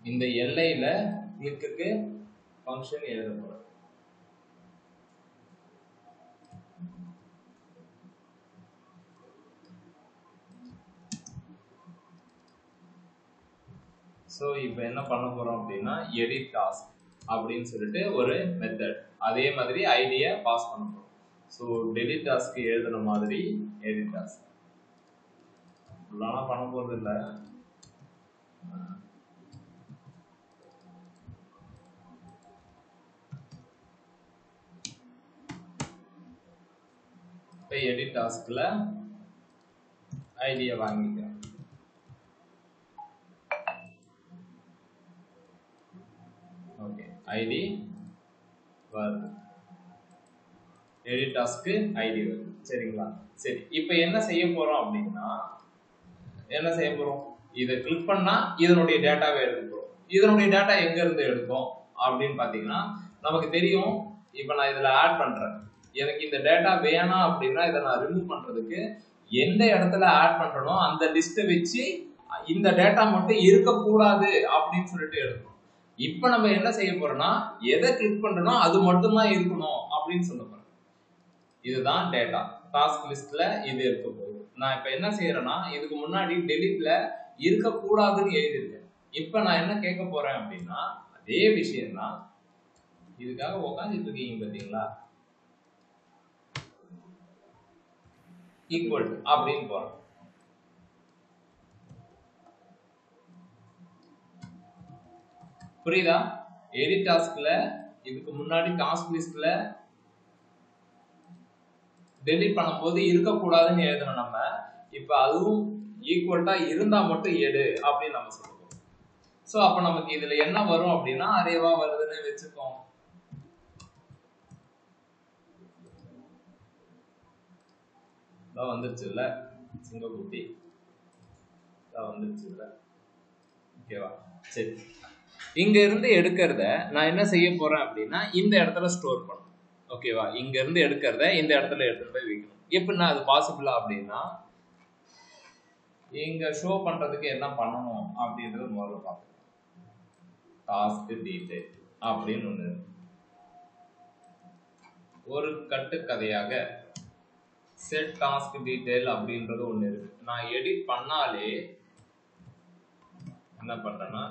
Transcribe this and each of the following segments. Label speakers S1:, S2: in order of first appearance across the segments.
S1: இந்த எல்லையில கிளிக்கு ஃபங்க்ஷன் எழுத போறேன். ஸோ இப்போ என்ன பண்ண போறோம் அப்படின்னா எடிட் டாஸ்க் அப்படின்னு சொல்லிட்டு ஒரு மெத்தட், அதே மாதிரி ஐடியை பாஸ் பண்ண போறோம். ஸோ டெலிட் டாஸ்க் எழுதுன மாதிரி எடிட் டாஸ்க் ஃபுல்லாக பண்ண போறது இல்லை. இப்போ எடிட் டாஸ்க்ல ஐடியை வாங்கிக்கிறேன். ஓகே, ஐடி வருது, எடிட் டாஸ்க்கு ஐடி வருது. சரிங்களா? சரி, இப்போ என்ன செய்ய போறோம் அப்படின்னா இதை கிளிக் பண்ணா இதனுடைய டேட்டாவை எடுக்க போறோம். இதனுடைய டேட்டா எங்க இருந்து எடுக்கும் அப்படின்னு பாத்தீங்கன்னா நமக்கு தெரியும். இப்போ நான் இதுல ஆட் பண்றேன், எனக்கு இந்த டேட்டா வேணாம் அப்படின்னா இதை நான் ரிமூவ் பண்றதுக்கு எந்த இடத்துல ஆட் பண்றனோ அந்த லிஸ்ட்டை வச்சு இந்த டேட்டா மட்டும் இருக்கக்கூடாது அப்படின்னு சொல்லிட்டு எடுக்கணும். இப்ப நம்ம என்ன செய்ய போறோம்னா எதை கிளிக் பண்றோமோ அது மட்டும் தான் இருக்கணும் அப்படின்னு சொல்ல போறோம். இதுதான் டேட்டா டாஸ்க் லிஸ்ட்ல இது இருக்க போகுது. நான் இப்ப என்ன செய்யறேன்னா இதுக்கு முன்னாடி டெலிட்ல இருக்கக்கூடாதுன்னு எழுதிருக்கேன். இப்ப நான் என்ன கேட்க போறேன் அப்படின்னா அதே விஷயம் தான். இதுக்காக உட்காந்துட்டு இருக்கீங்க பாத்தீங்களா, ஈக்குவல் அப்படின்னு போறேன். புரியுதா? எடிட் டாஸ்க்ல இதுக்கு முன்னாடி டாஸ்க் லிஸ்ட்ல டெலிட் பண்ணும்போது இருக்கக்கூடாதுன்னு எழுதணும் நம்ம. இப்ப அதுவும் ஈக்குவல்ட்டா இருந்தா மட்டும் எடு அப்படின்னு நம்ம சொல்லுவோம். சோ அப்ப நமக்கு இதுல என்ன வரும் அப்படின்னா அரேவா வருதுன்னு வச்சுக்கோம். வந்துருச்சு இல்ல சிங்கக்குட்டி, வந்துருச்சு இல்ல. ஓகேவா? சரி, இங்க இருந்து எடுக்கிறத நான் என்ன செய்ய போறேன் அப்படின்னா இந்த இடத்துல ஸ்டோர் பண்ணணும். ஓகேவா? இங்க இருந்து எடுக்கிறத இந்த இடத்துல எடுத்துட்டு போய் வைக்கணும். எப்படின்னா அது பாசிபிளா அப்படின்னா இங்க ஷோ பண்றதுக்கு என்ன பண்ணணும் அப்படின்றது முதல்ல பார்ப்போம். டாஸ்க் டீடைல் அப்படின்னு ஒண்ணு ஒரு கட்டுக்கதையாக செட் டாஸ்க் டீடைல் அப்படின்றது ஒண்ணு இருக்கு. நான் எடிட் பண்ணாலே என்ன பண்றேன்னா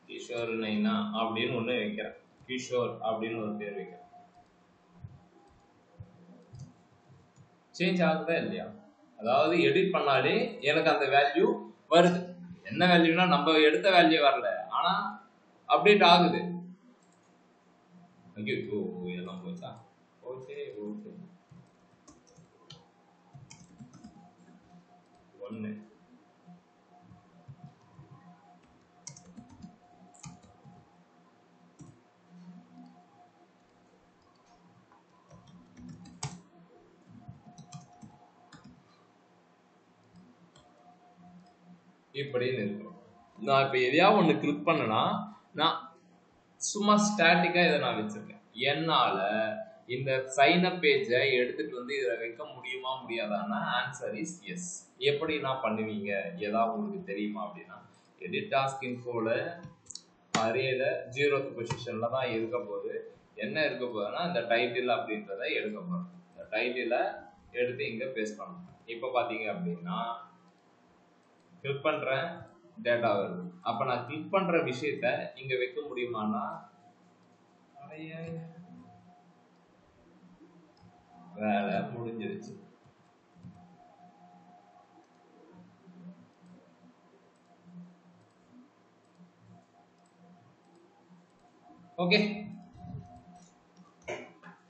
S1: கிஷோர் நைனா அப்படின்னு ஒண்ணு வைக்கிறேன். கிஷோர் அப்படின்னு ஒரு பேர் வைக்கிறேன். சேஞ்ச் ஆகுதா இல்லையா? அதாவது எடிட் பண்ணாலே எனக்கு அந்த வேல்யூ வருது. என்ன வேல்யூனா நம்ம எடுத்த வேல்யூ வரல, ஆனா அப்டேட் ஆகுது. இதெல்லாம் போச்சா? ஓகே ஓகே, ஒன்னு இப்படின்னு இருக்கும். நான் இப்ப எதையாவது ஒண்ணு கிளிக் பண்ணனா நான் சும்மா ஸ்டாட்டிக்கா இதை நான் வச்சிருக்கேன். என்னால இந்த சைன் அப் பேஜை எடுத்துட்டு வந்து இதை வைக்க முடியுமா முடியாதான்னா ஆன்சர் இஸ் எஸ். எப்படி நான் பண்ணுவீங்க ஏதாவது உங்களுக்கு தெரியுமா அப்படின்னா எடிட் டாஸ்க் இன்ஃபோல அரேல 0th பொசிஷன்ல தான் இருக்க போகுது. என்ன இருக்க போகுதுன்னா இந்த டைட்டில் அப்படின்றத எடுக்க போறோம். இந்த டைட்டிலை எடுத்து இங்க பேஸ்ட் பண்ணணும். இப்ப பாத்தீங்க அப்படின்னா கிளிக் பண்றேன், டேட்டா வருது. அப்ப நான் கிளிக் பண்ற விஷயத்த இங்க வைக்க முடியுமானா வேலை முடிஞ்சிருச்சு. ஓகே,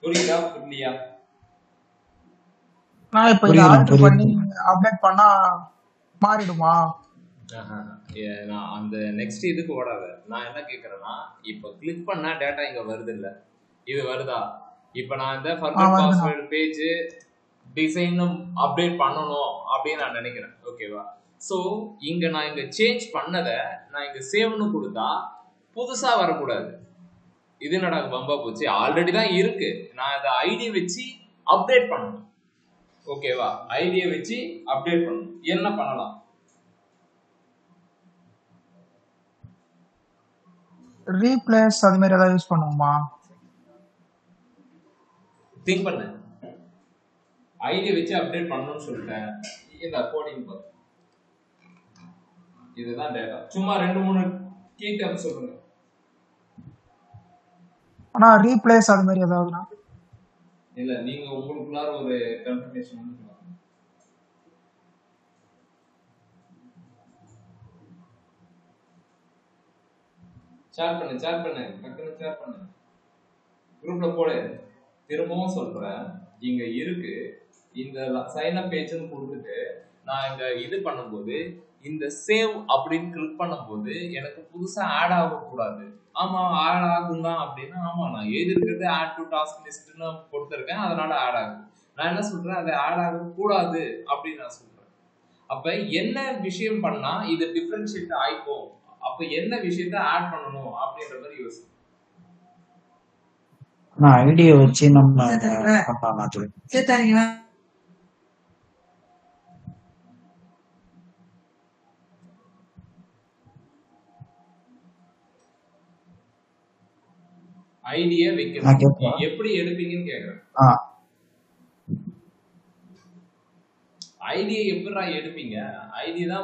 S1: புரியுதா புரியலையா?
S2: நான் இப்ப இத ஆல்டர் பண்ணி அப்டேட் பண்ணா மாறிடுமா?
S1: நான் அந்த நெக்ஸ்ட் இதுக்கு ஓடாத. நான் என்ன கேக்குறேன்னா இப்ப கிளிக் பண்ணா டேட்டா இங்க வருது இல்ல, இது வருதா? இப்ப நான் இந்த forgot password page design update பண்ணணும் அப்படின்னு நான் நினைக்கிறேன். ஓகேவா? சோ இங்க நான் இங்க சேஞ்ச் பண்ணத நான் இங்க சேவ்னு கொடுத்தா புதுசா வரக்கூடாது. இது என்னடா பம்பா போச்சு, ஆல்ரெடி தான் இருக்கு. நான் அதை ஐடி வச்சு அப்டேட் பண்ணணும். ஓகேவா? ஐடியை வச்சு அப்டேட் பண்ணணும். என்ன பண்ணலாம்?
S2: ரீப்ளேஸ் அது மாதிரி ஏதாவது யூஸ் பண்ணுவோமா?
S1: திங்க் பண்ணு. ஐடி வச்சு அப்டேட் பண்ணணும்னு சொல்லிட்டேன். இந்த கோடிங் பாரு. இதுதான் டேட்டா. சும்மா 2-3 கீ டேர்ம்ஸ் சொல்லுங்க.
S2: ஆனா ரீப்ளேஸ் அது மாதிரி ஏதாவதுனா
S1: இல்ல நீங்க உங்களுக்குள்ளார ஒரு கன்ஃபர்மேஷன் பண்ணுங்க. ஷேர் பண்ணு டக்குனு ஷேர் பண்ணு. குரூப்ல போடு. திரும்பவும் சொல்றேன், இங்க இருக்கு இந்த சைன் அப் பேஜ்னு கொடுத்துட்டு நான் இங்க இது பண்ணும்போது இந்த சேவ் அப்படின்னு கிளிக் பண்ணும்போது எனக்கு புதுசா ஆட் ஆகக்கூடாது. ஆமா ஆட் ஆகும் தான் அப்படின்னா, ஆமா நான் எழுதிருக்கிறது ஆட் டு டாஸ்க் லிஸ்ட்னு கொடுத்துருக்கேன், அதனால ஆட் ஆகுது. நான் என்ன சொல்றேன், அது ஆட் ஆகக்கூடாது அப்படின்னு நான் சொல்றேன். அப்ப என்ன விஷயம் பண்ணா இது டிஃபரன்ஷியேட் ஆயிக்கும், அப்ப என்ன விஷயத்த ஆட் பண்ணணும் அப்படின்ற மாதிரி யோசி.
S3: ஐடியா வச்சு நம்ம பண்ணலாம்.
S1: ஐடியா வைக்கணும். எப்படி எடுப்பீங்கன்னு கேக்குறேன். ஐடியா எப்படிடா எடுப்பீங்க? ஐடியா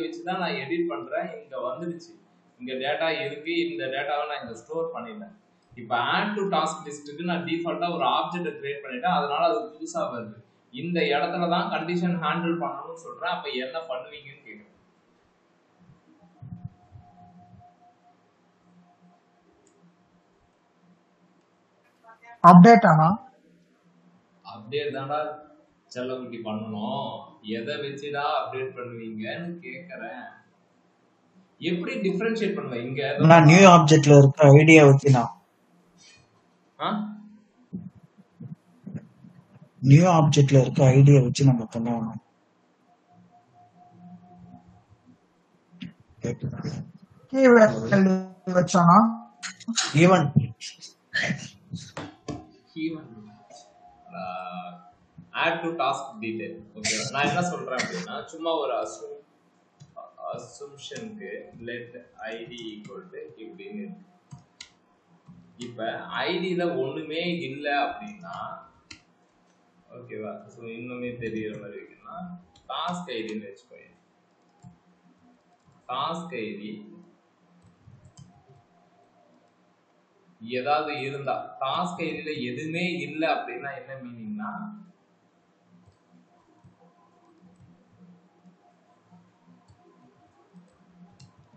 S1: வச்சு தான் நான் எடிட் பண்றேன். இங்க வந்துடுச்சு, இங்க டேட்டா இருக்கு, இந்த டேட்டாவை நான் இங்க ஸ்டோர் பண்ணிட்டேன். இப்போ ஆட் டு டாஸ்க் லிஸ்ட்டுக்கு நான் டிஃபால்ட்டா ஒரு ஆப்ஜெக்ட்டை கிரியேட் பண்ணிட்டேன், அதனால அது புதுசா வருது. இந்த இடத்துல தான் கண்டிஷன் ஹேண்டில் பண்ணணும்னு சொல்றேன். அப்ப என்ன பண்ணுவீங்கன்னு கேக்குறேன்.
S2: அப்டேட் ஆனா
S1: அப்டேட் தான்டா செல்லக்குட்டி பண்ணணும். எதை வச்சுடா அப்டேட் பண்ணுவீங்கன்னு கேக்குறேன். எப்படி டிஃபரன்ஷியேட் பண்ணுவேன்? இங்க
S3: நியூ ஆப்ஜெக்ட்ல இருக்க ஐடியா வச்சு நியூ ஆப்ஜெக்ட்ல இருக்க ஐடியா வச்சு நம்ம பண்ணுவோம்.
S2: கீ வேல்யூ வச்சானா
S3: even
S1: add to task detail. Okay, நான் என்ன சொல்றேன் அப்படின்னா, சும்மா ஒரு அசம்ஷனுக்கு லெட் ஐடி ஈக்குவல் டு இப்படின்னு இருக்கு. இப்ப ஐடியில ஒண்ணுமே இல்லை அப்படின்னா, ஓகேவா, ஸோ இன்னுமே தெரியற மாதிரி இருக்குன்னா டாஸ்க் ஐடின்னு வச்சுக்கோங்க. டாஸ்க் ஐடி ஏதாவது இருந்தா, டாஸ்க் ஐடியில எதுவுமே இல்லை அப்படின்னா என்ன மீனிங்னா,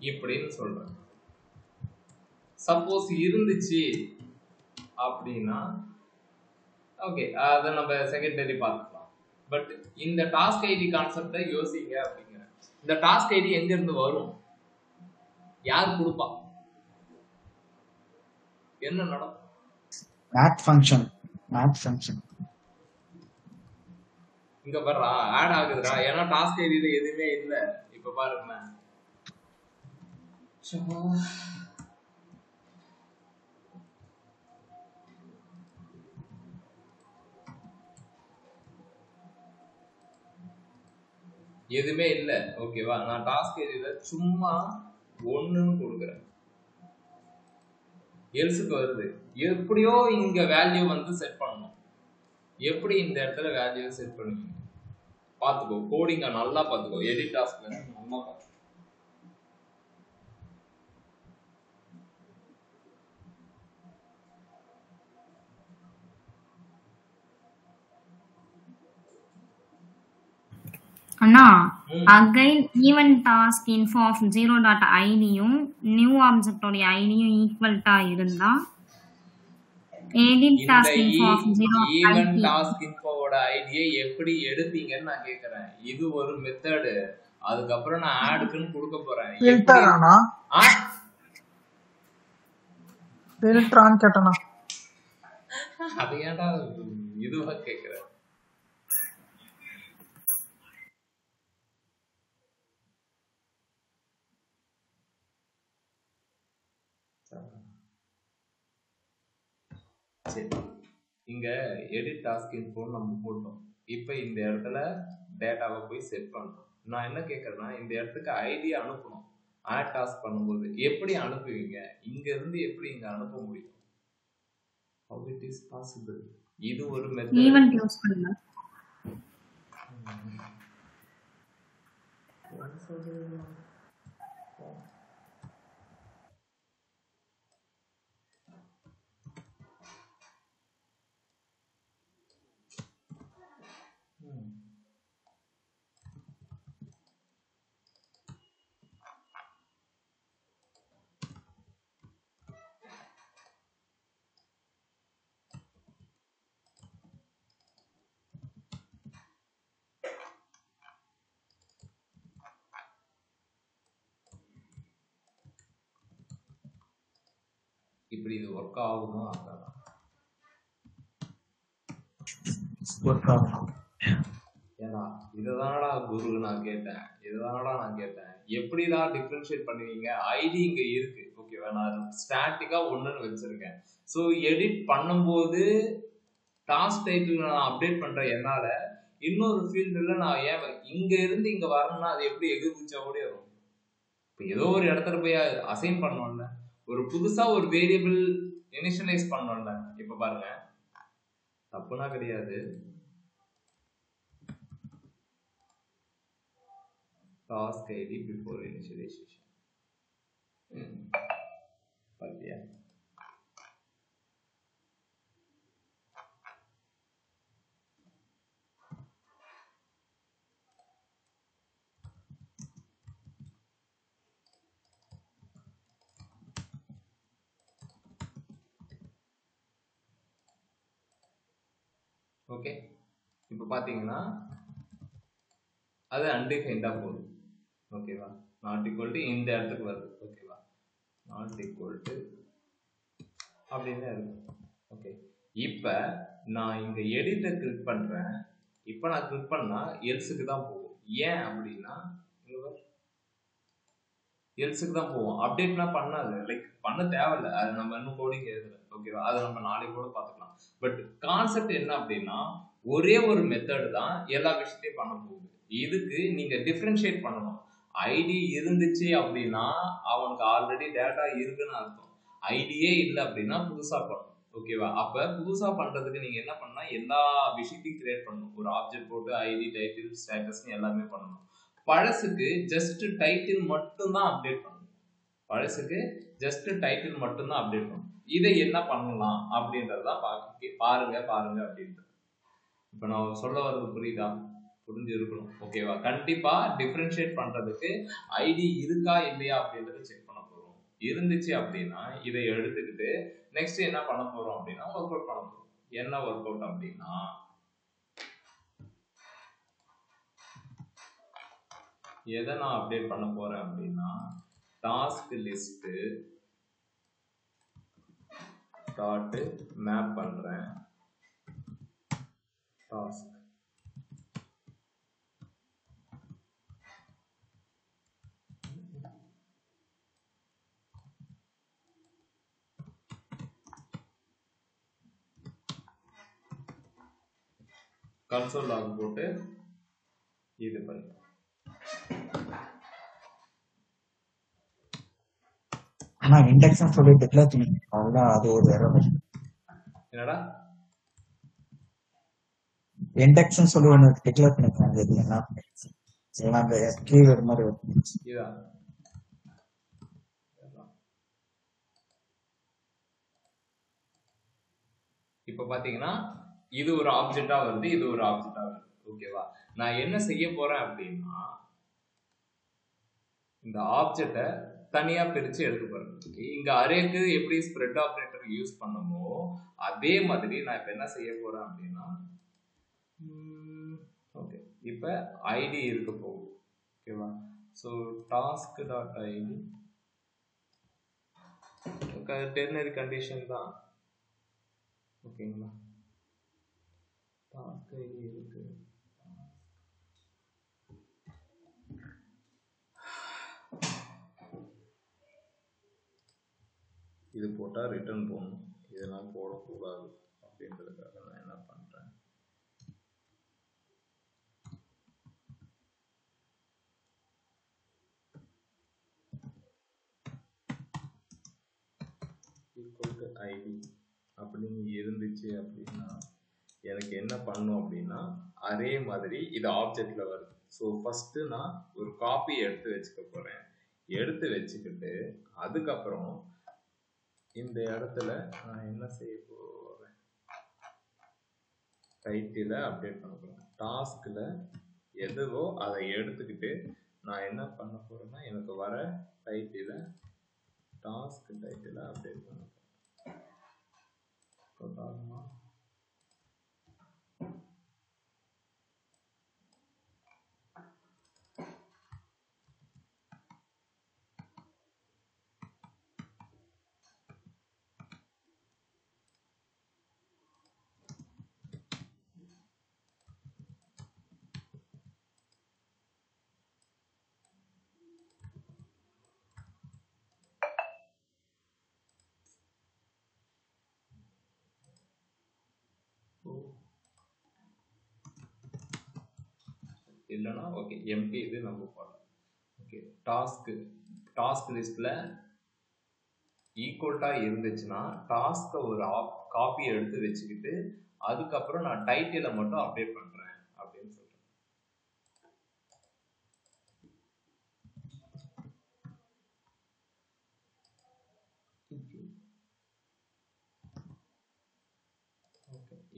S1: இப்படின்னு சொல்றேன். சப்போஸ் இருந்துச்சு அப்படின்னா ஓகே, அதை நம்ம செகண்டரி பார்த்துக்கலாம். பட் இந்த டாஸ்க் ஐடி கான்செப்டை யோசிங்க அப்படிங்கிற. இந்த டாஸ்க் ஐடி எங்க இருந்து வரும்? யார் கொடுப்பா? என்ன நடக்கும்?
S3: மேத் ஃபங்க்ஷன்
S1: இங்க பாருடா, ஆட் ஆகுதுடா. ஏன்னா டாஸ்க் ஐடியில எதுவுமே இல்ல. இப்ப பாருங்க, எதுவுமே இல்ல. ஓகேவா, நான் டாஸ்க் ஐடியில சும்மா 1ன்னு கொடுக்குறேன், எல்ஸுக்கு வருது. எப்படியோ இங்க வேல்யூ வந்து செட் பண்ணணும். எப்படி இந்த இடத்துல வேல்யூ செட் பண்ணுவீங்க பாத்துக்கோ. கோடிங்க நல்லா பாத்துக்கோ. எடிட் டாஸ்க்ல நல்லா பாத்துக்கோ.
S4: அண்ணா, again even task info of 0.idயும் நியூ ஆப்ஜெக்டோட ஐடியும் ஈக்குவல்ட்டா இருந்தா edit task info of 0
S1: even task இன்ஃபோவோட ஐடியை எப்படி எடுப்பீங்கன்னு நான் கேக்குறேன். இது ஒரு மெத்தட். அதுக்கு அப்புறம் நான் ஆட்க்குன்னு கொடுக்க போறேன்.
S2: ஃபில்டர் ஆனா ஃபில்டரான்னு கேட்டனா,
S1: அது ஏன்டா இதுவா கேக்குற? சரி, இங்க எடிட் டாஸ்க் இன்ஃபோ நம்ம போட்டோம். இப்போ இந்த இடத்துல டேட்டாவை போய் செட் பண்றோம். நான் என்ன கேட்கறேன்னா, இந்த இடத்துக்கு ஐடி அனுப்பணும். ஆட் டாஸ்க் பண்ணும்போது எப்படி அனுப்புவீங்க? இங்க இருந்து எப்படி இங்க அனுப்ப முடியும்? how it is possible? இது ஒரு மெத்தட்.
S4: ஈவென்ட் யூஸ் பண்ணுங்க.
S1: இப்படி இது ஒர்க் ஆகுமா?
S3: ஒர்க் ஆகும்.
S1: ஏன்னா இதுதானடா குரு நான் கேட்டேன் எப்படிடா டிஃபரன்ஷியேட் பண்ணுவீங்க? ஐடி இங்க இருக்கு, ஓகேவா? நான் ஸ்டாட்டிக்கா ஒண்ணுன்னு வச்சிருக்கேன். ஸோ எடிட் பண்ணும்போது டாஸ்க் டைட்டில் நான் அப்டேட் பண்றேன். என்னால இன்னொரு ஃபீல்டுல நான் ஏன் இங்க இருந்து இங்க வரணும்னா அது எப்படி எதிர்பிச்சா கூட வரும்? இப்போ ஏதோ ஒரு இடத்துல போய் அசைன் பண்ணோம்ல, ஒரு புதுசா ஒரு வேரியபிள் இனிஷியலைஸ் பண்ணோம்ல. இப்ப பாருங்க, தப்புனா கிடையாது. task id before initialization. பாத்தியா? ஓகே, இப்போ பாத்தீங்கன்னா அது அன்டிஃபைன்டா போகுது, ஓகேவா? நாட் ஈக்குவல் டு இந்த இடத்துக்கு வருது, ஓகேவா? நாட் ஈக்குவல் டு அப்படின்னு இருக்கு. ஓகே, இப்போ நான் இங்க எடிட்டை கிளிக் பண்றேன். இப்போ நான் கிளிக் பண்ணா எல்ஸுக்கு தான் போகும். ஏன் அப்படின்னா எல்ஸுக்கு தான் போவோம். அப்டேட்னா பண்ணாது, லைக் பண்ண தேவையில்ல. அது நம்ம இன்னும் கோடிங் எழுதல, ஓகேவா? அதை நம்ம நாளைக்கு கூட பார்த்துக்கலாம். பட் கான்செப்ட் என்ன அப்படின்னா, ஒரே ஒரு மெத்தட் தான் எல்லா விஷயத்தையும் பண்ண போகுது. இதுக்கு நீங்க டிஃபரன்ஷியேட் பண்ணணும். ஐடி இருந்துச்சு அப்படின்னா அவனுக்கு ஆல்ரெடி டேட்டா இருக்குன்னு அர்த்தம். ஐடியே இல்லை அப்படின்னா புதுசா பண்ணணும், ஓகேவா? அப்ப புதுசா பண்றதுக்கு நீங்க என்ன பண்ணா, எல்லா விஷயத்தையும் கிரியேட் பண்ணணும். ஒரு ஆப்ஜெக்ட் போட்டு ஐடி, டைட்டில், ஸ்டேட்டஸ்ன்னு எல்லாமே பண்ணணும். பழசுக்கு ஜஸ்ட் டைட்டில் மட்டும் தான் அப்டேட் பண்ணணும். இதை என்ன பண்ணலாம் அப்படின்றதான் பாருங்க அப்படின்றது. இப்ப நான் சொல்ல வர்றது புரியுதா? புரிஞ்சு இருக்கணும், ஓகேவா? கண்டிப்பா டிஃபரன்ஷியேட் பண்றதுக்கு ஐடி இருக்கா இல்லையா அப்படின்றத செக் பண்ண போறோம். இருந்துச்சு அப்படின்னா இதை எடுத்துக்கிட்டு நெக்ஸ்ட் என்ன பண்ண போறோம் அப்படின்னா ஒர்க் அவுட் பண்ண போறோம். என்ன ஒர்க் அவுட் அப்படின்னா, எதை நான் அப்டேட் பண்ண போறேன் அப்படின்னா, டாஸ்க் லிஸ்ட் டாட் மேப் பண்றேன். டாஸ்க் கன்சோல் லாக் போட்டு இது பண்ணி
S3: ஆனா இண்டெக்ஸ் சொல்லி டிக்ளேர் பண்ணி அவ்வளவுதான். அது ஒரு எரர்.
S1: என்னடா
S3: இண்டெக்ஸ் சொல்லி ஒன்று டிக்ளேர் பண்ணிருக்காங்க. இது என்ன அந்த கீவேர்ட் மாதிரி வருது.
S1: இதான் இப்ப பாத்தீங்கன்னா இது ஒரு ஆப்ஜெக்டா வருது, இது ஒரு ஆப்ஜெக்டா வருது, ஓகேவா? நான் என்ன செய்ய போறேன் அப்படின்னா, இந்த ஆப்ஜெக்டை தனியா பிரிச்சு எடுத்து போறேன். இங்க அரேக்கு எப்படி ஸ்ப்ரெட் ஆபரேட்டர் யூஸ் பண்ணமோ அதே மாதிரி நான் இப்ப என்ன செய்ய போறேன் அப்படின்னா, ஓகே, இப்ப ஐடி இருக்க போகுது, ஓகேவா? So task dot ID ternary condition தான், ஓகேங்களா? டாஸ்க் ஐடி இருக்கு. இது போட்டா ரிட்டர்ன் போடணும், இதெல்லாம் போடக்கூடாது அப்படின்றதுக்காக நான் என்ன பண்றேன், இன்க்ளூட் ஐடி அப்படின்னு இருந்துச்சு அப்படின்னா எனக்கு என்ன பண்ணும் அப்படின்னா அதே மாதிரி இது ஆப்ஜெக்ட்ல வருது. ஸோ ஃபர்ஸ்ட் நான் ஒரு காப்பி எடுத்து வச்சுக்க போறேன். எடுத்து வச்சுக்கிட்டு அதுக்கப்புறம் இந்த இடத்துல நான் என்ன செய்ய போறேன், டைட்டில அப்டேட் பண்ண போறேன். டாஸ்க்ல எதுவோ அதை எடுத்துக்கிட்டு நான் என்ன பண்ண போறேன்னா எனக்கு வர டைட்டில டாஸ்க் டைட்டில அப்டேட் பண்ண போறேன். இல்லைன்னா ஓகே எம்டி இது நம்ம போடலாம். ஓகே டாஸ்க் லிஸ்ட்ல ஈக்குவல்ட்டா இருந்துச்சுன்னா டாஸ்க்கை ஒரு காப்பி எடுத்து வச்சுக்கிட்டு அதுக்கப்புறம் நான் டைட்டிலை மட்டும் அப்டேட் பண்றேன் அப்படின்னு சொல்றேன். ஓகே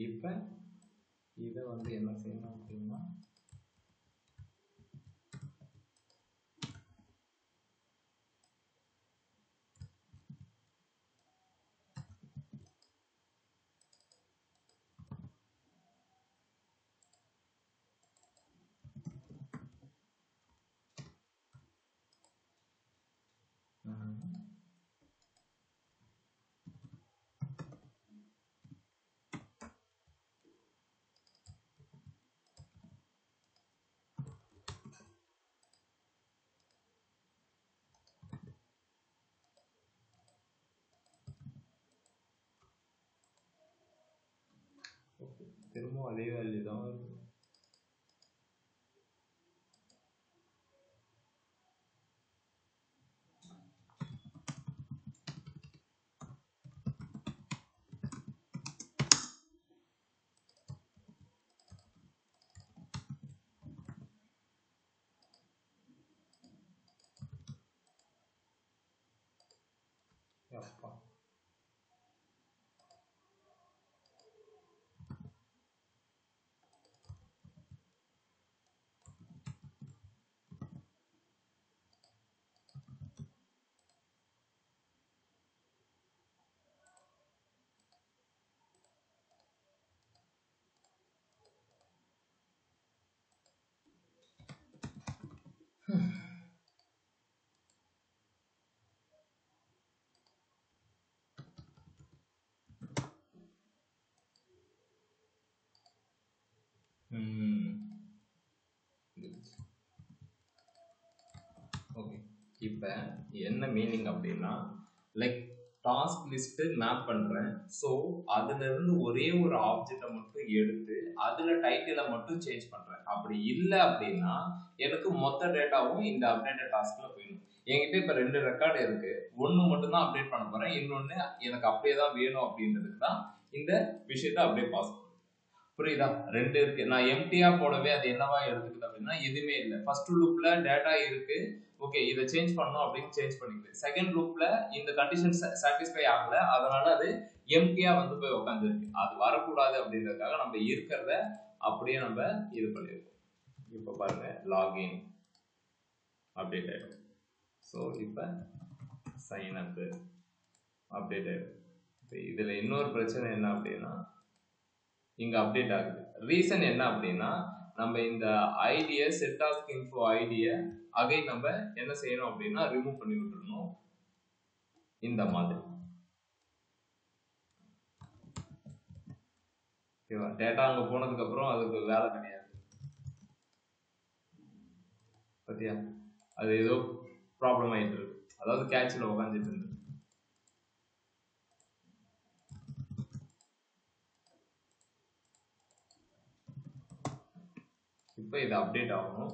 S1: இப்போ இதை வந்து என்ன செய்யணும் அப்படின்னா திரும்ப அதே வேல்யூ தான் வருது. அப்பா ஓகே இப்போ என்ன மீனிங் அப்படின்னா லைக் டாஸ்க் லிஸ்ட் மேப் பண்றேன். ஸோ அதுல இருந்து ஒரே ஒரு ஆப்ஜெக்டை மட்டும் எடுத்து அதுல டைட்டிலை மட்டும் சேஞ்ச் பண்றேன். அப்படி இல்லை அப்படின்னா எனக்கு மொத்த டேட்டாவும் இந்த அப்டேட்டட் டாஸ்க்ல போயிடும். என்கிட்ட இப்ப 2 ரெக்கார்டு இருக்கு. ஒன்னு மட்டும் தான் அப்டேட் பண்ண போறேன், இன்னொன்னு எனக்கு அப்படியே தான் வேணும் அப்படின்றதுக்கு தான் இந்த விஷயத்த அப்படியே பாஸ் பண்ணுறேன். புரியுதா? 2 இருக்கு. நான் எம்டியா போடவே அது என்னவா எடுத்துக்குது அப்படின்னா எதுவுமே இல்லை. ஃபர்ஸ்ட் லூப்ல டேட்டா இருக்கு, ஓகே இதை சேஞ்ச் பண்ணணும் அப்படின்னு சேஞ்ச் பண்ணிக்குது. செகண்ட் லூப்ல இந்த கண்டிஷன் சாட்டிஸ்ஃபை ஆகல, அதனால அது எம்டியா வந்து போய் உட்காந்துருக்கு. அது வரக்கூடாது அப்படின்றதுக்காக நம்ம இருக்கிறத அப்படியே நம்ம இது பண்ணிருக்கோம். இப்போ பாருங்க லாகின் அப்டேட் ஆயிடும். ஸோ இப்போ சைன் அப் அப்டேட் ஆயிடும். இப்போ இதுல இன்னொரு பிரச்சனை என்ன அப்படின்னா இங்க அப்டேட் ஆகுது. ரீசன் என்ன அப்படின்னா நம்ம இந்த ஐடியை செட் டாஸ்க் இன்ஃபோ ஐடியை அகைன் நம்ம என்ன செய்யணும் அப்படின்னா ரிமூவ் பண்ணி விட்டுறணும் இந்த மாதிரி. ஓகேவா? டேட்டா அங்க போனதுக்கு அப்புறம் அதுக்கு வேலை கிடையாது. பத்தியா அது ஏதோ ப்ராப்ளம் ஆயிட்டு இருக்கு, அதாவது கேட்ச்ல உட்காந்துட்டு இருந்து. இப்போ இது அப்டேட் ஆகணும்.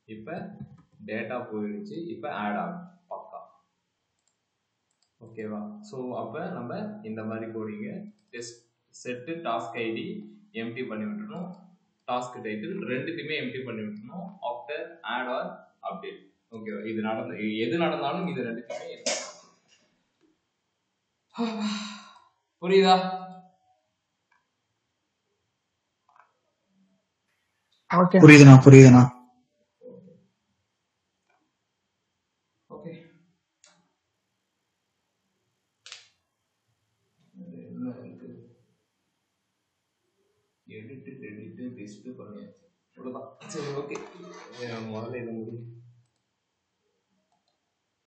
S1: இப்போ டேட்டா போயிடுச்சு, இப்போ ஆட் ஆகும் பக்கா. ஓகேவா? ஸோ அப்போ நம்ம இந்த மாதிரி கோடிங்க test set task ID empty பண்ணி விட்டுணும், டாஸ்க் டைட்டில் ரெண்டுத்தையுமே எம்டி பண்ணி விட்டுணும் ஆஃப்டர் ஆட் ஆர் அப்டேட். ஓகேவா? இது எது நடந்தாலும் இது ரெண்டுத்தையுமே புரியுதா?
S2: ஓகே
S3: புரியுதுண்ணா.
S1: ஓகே, எடிட் டெஸ்ட் பண்ணியாச்சு, அவ்வளோதான். சரி, ஓகே, முதல்ல இதை முடியும்.